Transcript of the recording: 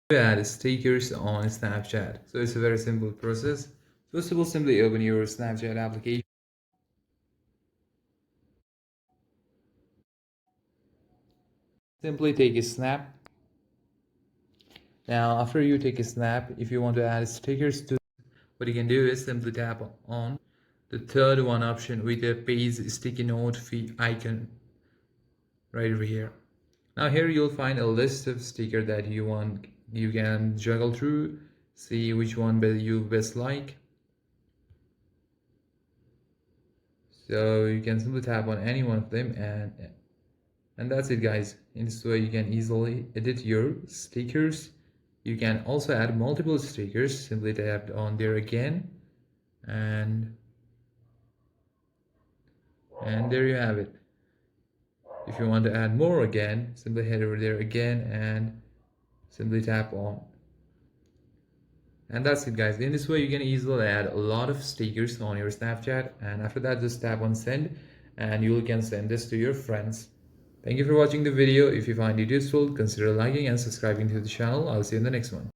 to add stickers on Snapchat. So it's a very simple process. First of all, simply open your Snapchat application. Simply take a snap. Now, after you take a snap, if you want to add stickers to, what you can do is simply tap on the third one option with a paste sticky note icon right over here. Now here you'll find a list of stickers that you want. You can juggle through, see which one you best like. So you can simply tap on any one of them, and that's it, guys. In this way you can easily edit your stickers. You can also add multiple stickers. Simply tap on there again, and there you have it. If you want to add more again, simply head over there again and simply tap on. And that's it, guys. In this way you can easily add a lot of stickers on your Snapchat, and after that just tap on send and you can send this to your friends. Thank you for watching the video. If you find it useful, consider liking and subscribing to the channel. I'll see you in the next one.